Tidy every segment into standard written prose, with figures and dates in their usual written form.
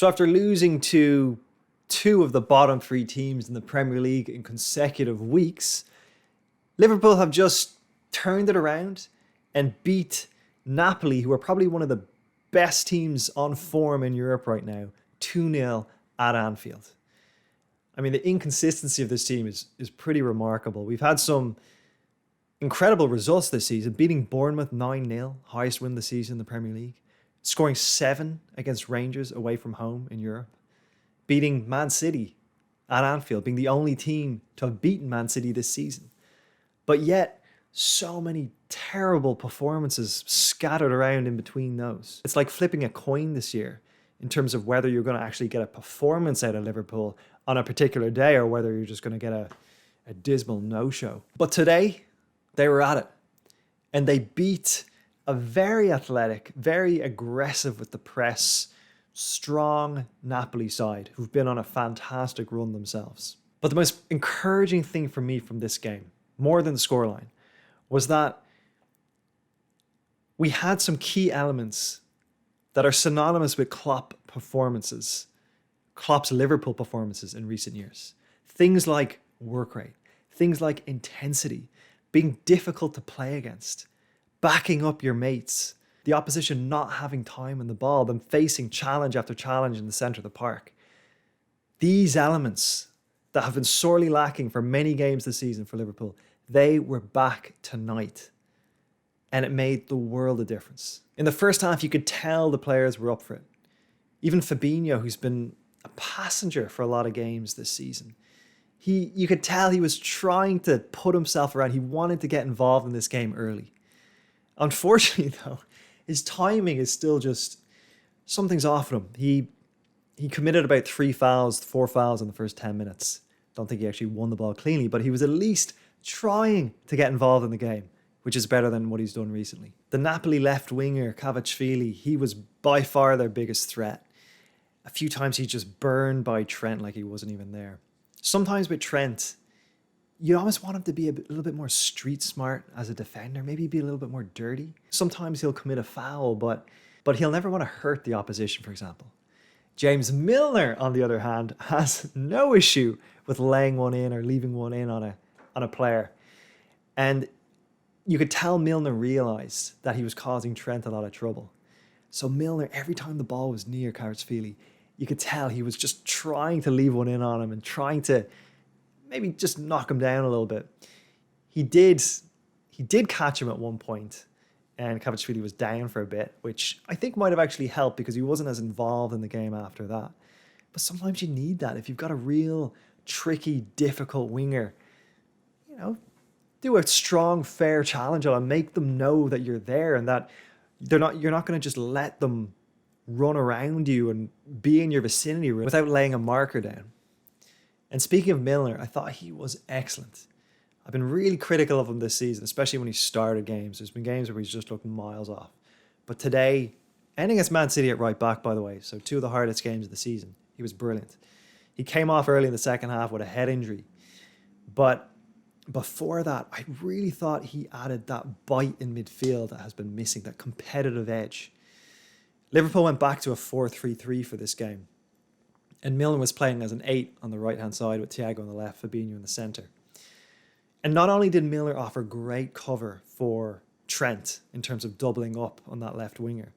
So after losing to two of the bottom three teams in the Premier League in consecutive weeks, Liverpool have just turned it around and beat Napoli, who are probably one of the best teams on form in Europe right now, 2-0 at Anfield. I mean, the inconsistency of this team is pretty remarkable. We've had some incredible results this season, beating Bournemouth 9-0, highest win of the season in the Premier League, scoring 7 against Rangers away from home in Europe, beating Man City at Anfield, being the only team to have beaten Man City this season. But yet, so many terrible performances scattered around in between those. It's like flipping a coin this year in terms of whether you're going to actually get a performance out of Liverpool on a particular day or whether you're just going to get a dismal no-show. But today, they were at it. And they beat a very athletic, very aggressive with the press, strong Napoli side who've been on a fantastic run themselves. But the most encouraging thing for me from this game, more than the scoreline, was that we had some key elements that are synonymous with Klopp's Liverpool performances in recent years. Things like work rate, things like intensity, being difficult to play against, backing up your mates, the opposition not having time on the ball, them facing challenge after challenge in the centre of the park. These elements that have been sorely lacking for many games this season for Liverpool, they were back tonight. And it made the world of difference. In the first half, you could tell the players were up for it. Even Fabinho, who's been a passenger for a lot of games this season, you could tell he was trying to put himself around. He wanted to get involved in this game early. Unfortunately, though, his timing is still just, something's off with him. He committed about 4 fouls in the first 10 minutes. Don't think he actually won the ball cleanly, but he was at least trying to get involved in the game, which is better than what he's done recently. The Napoli left winger, Kvaratskhelia, he was by far their biggest threat. A few times he just burned by Trent like he wasn't even there. Sometimes with Trent, you almost want him to be a little bit more street smart as a defender, maybe be a little bit more dirty. Sometimes he'll commit a foul, but he'll never want to hurt the opposition, for example. James Milner, on the other hand, has no issue with laying one in or leaving one in on a player. And you could tell Milner realised that he was causing Trent a lot of trouble. So Milner, every time the ball was near Kvaratskhelia, you could tell he was just trying to leave one in on him and trying to maybe just knock him down a little bit. He did catch him at one point, and Kvaratskhelia was down for a bit, which I think might have actually helped because he wasn't as involved in the game after that. But sometimes you need that. If you've got a real tricky, difficult winger, do a strong, fair challenge on them, make them know that you're there and that you're not going to just let them run around you and be in your vicinity without laying a marker down. And speaking of Milner, I thought he was excellent. I've been really critical of him this season, especially when he started games. There's been games where he's just looked miles off. But today, and against Man City at right back, by the way, so 2 of the hardest games of the season, he was brilliant. He came off early in the second half with a head injury. But before that, I really thought he added that bite in midfield that has been missing, that competitive edge. Liverpool went back to a 4-3-3 for this game. And Milner was playing as an 8 on the right-hand side with Thiago on the left, Fabinho in the centre. And not only did Milner offer great cover for Trent in terms of doubling up on that left winger,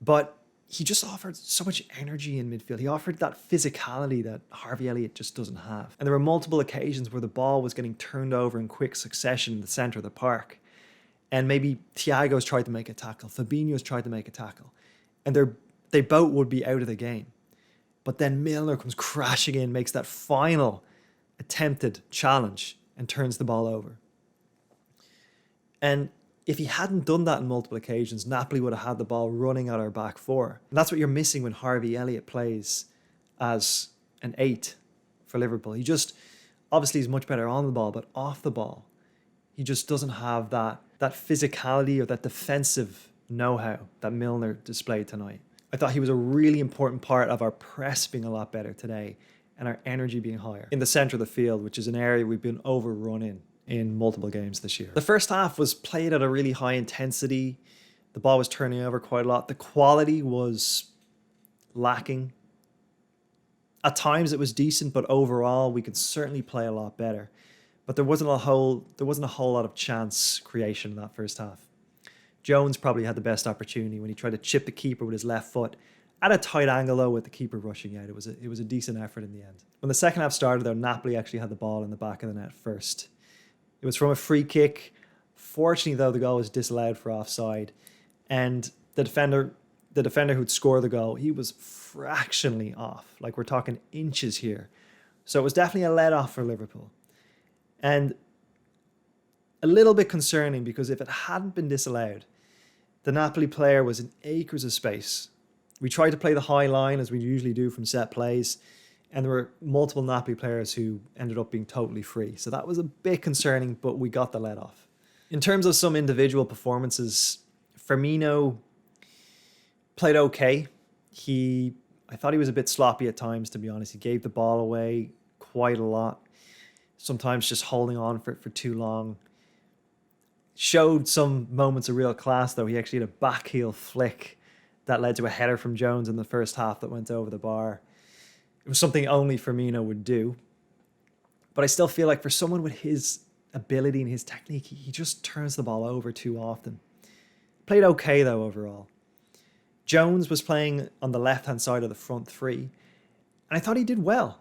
but he just offered so much energy in midfield. He offered that physicality that Harvey Elliott just doesn't have. And there were multiple occasions where the ball was getting turned over in quick succession in the centre of the park. And maybe Thiago's tried to make a tackle, Fabinho's tried to make a tackle, and they both would be out of the game. But then Milner comes crashing in, makes that final attempted challenge and turns the ball over. And if he hadn't done that on multiple occasions, Napoli would have had the ball running at our back four. And that's what you're missing when Harvey Elliott plays as an 8 for Liverpool. He just, obviously he's much better on the ball, but off the ball, he just doesn't have that physicality or that defensive know-how that Milner displayed tonight. I thought he was a really important part of our press being a lot better today and our energy being higher in the centre of the field, which is an area we've been overrun in multiple games this year. The first half was played at a really high intensity. The ball was turning over quite a lot. The quality was lacking. At times it was decent, but overall we could certainly play a lot better. But there wasn't a whole lot of chance creation in that first half. Jones probably had the best opportunity when he tried to chip the keeper with his left foot at a tight angle though, with the keeper rushing out. It was a decent effort in the end. When the second half started though, Napoli actually had the ball in the back of the net first. It was from a free kick. Fortunately though, the goal was disallowed for offside, and the defender who'd scored the goal, he was fractionally off. Like, we're talking inches here. So it was definitely a let off for Liverpool. And a little bit concerning, because if it hadn't been disallowed, the Napoli player was in acres of space. We tried to play the high line as we usually do from set plays, and there were multiple Napoli players who ended up being totally free. So that was a bit concerning, but we got the let off. In terms of some individual performances, Firmino played okay. I thought he was a bit sloppy at times, to be honest. He gave the ball away quite a lot, sometimes just holding on for too long. Showed some moments of real class, though. He actually had a back heel flick that led to a header from Jones in the first half that went over the bar. It was something only Firmino would do. But I still feel like for someone with his ability and his technique, he just turns the ball over too often. Played okay, though, overall. Jones was playing on the left-hand side of the front three, and I thought he did well.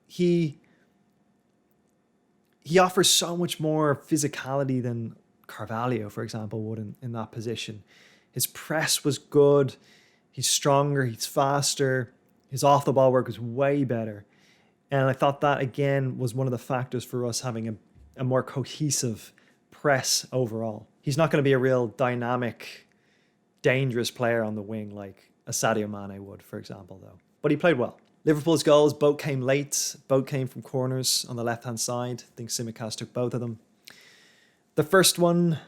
He offers so much more physicality than Carvalho, for example, would in that position. His press was good. He's stronger. He's faster. His off-the-ball work was way better. And I thought that, again, was one of the factors for us having a more cohesive press overall. He's not going to be a real dynamic, dangerous player on the wing like a Sadio Mane would, for example, though. But he played well. Liverpool's goals, both came late. Both came from corners on the left-hand side. I think Tsimikas took both of them. The first one,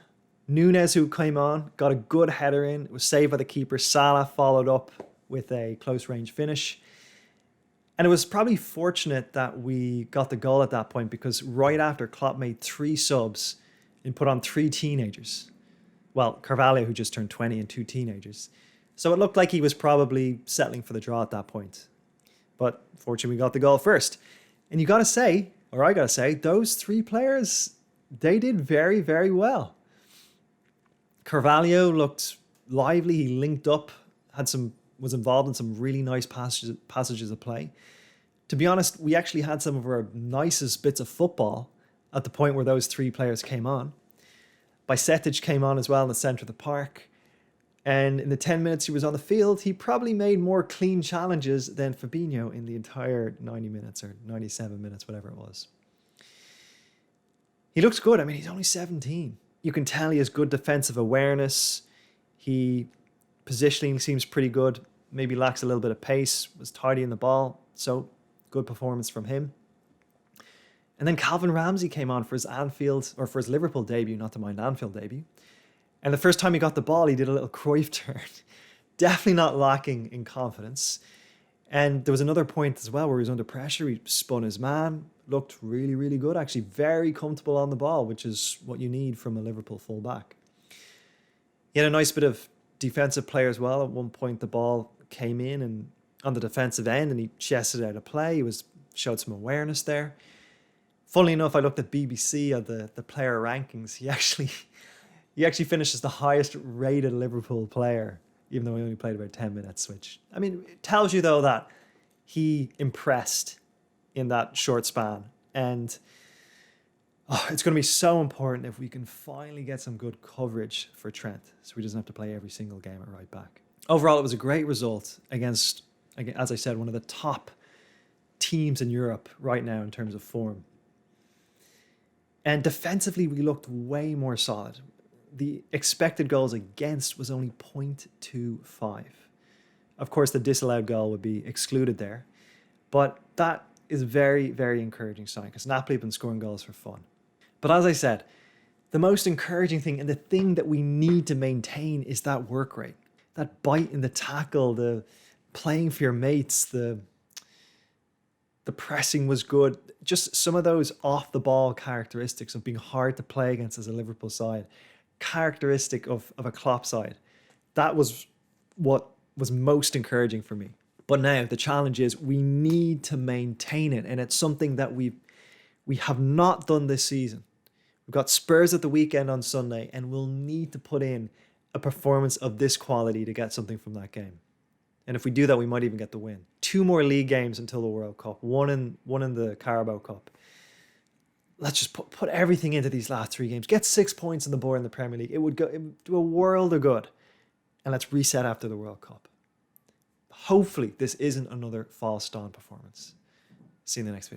Nunes, who came on, got a good header in. It was saved by the keeper. Salah followed up with a close-range finish. And it was probably fortunate that we got the goal at that point, because right after, Klopp made 3 subs and put on 3 teenagers. Well, Carvalho, who just turned 20, and 2 teenagers. So it looked like he was probably settling for the draw at that point. But fortunately, we got the goal first. And you got to say, or I got to say, those 3 players, they did very, very well. Carvalho looked lively. He linked up, was involved in some really nice passages of play. To be honest, we actually had some of our nicest bits of football at the point where those 3 players came on. Bajcetic came on as well in the centre of the park. And in the 10 minutes he was on the field, he probably made more clean challenges than Fabinho in the entire 90 minutes or 97 minutes, whatever it was. He looks good. I mean, he's only 17. You can tell he has good defensive awareness. Positioning seems pretty good. Maybe lacks a little bit of pace. Was tidy in the ball. So, good performance from him. And then Calvin Ramsey came on for his Liverpool debut, not to mind Anfield debut. And the first time he got the ball, he did a little Cruyff turn. Definitely not lacking in confidence. And there was another point as well where he was under pressure. He spun his man. Looked really, really good. Actually, very comfortable on the ball, which is what you need from a Liverpool fullback. He had a nice bit of defensive play as well. At one point, the ball came in and on the defensive end, and he chested out a play. He showed some awareness there. Funnily enough, I looked at BBC at the player rankings. He actually finished as the highest rated Liverpool player, even though he only played about 10 minutes, which, I mean, it tells you, though, that he impressed in that short span. And it's going to be so important if we can finally get some good coverage for Trent, so he doesn't have to play every single game at right back. Overall, it was a great result against, as I said, one of the top teams in Europe right now in terms of form. And defensively, we looked way more solid. The expected goals against was only 0.25. Of course, the disallowed goal would be excluded there. But that is very, very encouraging sign, because Napoli have been scoring goals for fun. But as I said, the most encouraging thing and the thing that we need to maintain is that work rate. That bite in the tackle, the playing for your mates, the pressing was good. Just some of those off-the-ball characteristics of being hard to play against as a Liverpool side, characteristic of a Klopp side. That was what was most encouraging for me. But now the challenge is we need to maintain it, and it's something that we have not done this season. We've got Spurs at the weekend on Sunday, and we'll need to put in a performance of this quality to get something from that game. And if we do that, we might even get the win. 2 more league games until the World Cup, one in the Carabao Cup. Let's just put everything into these last 3 games. Get 6 points on the board in the Premier League. It would do a world of good. And let's reset after the World Cup. Hopefully, this isn't another false dawn performance. See you in the next video.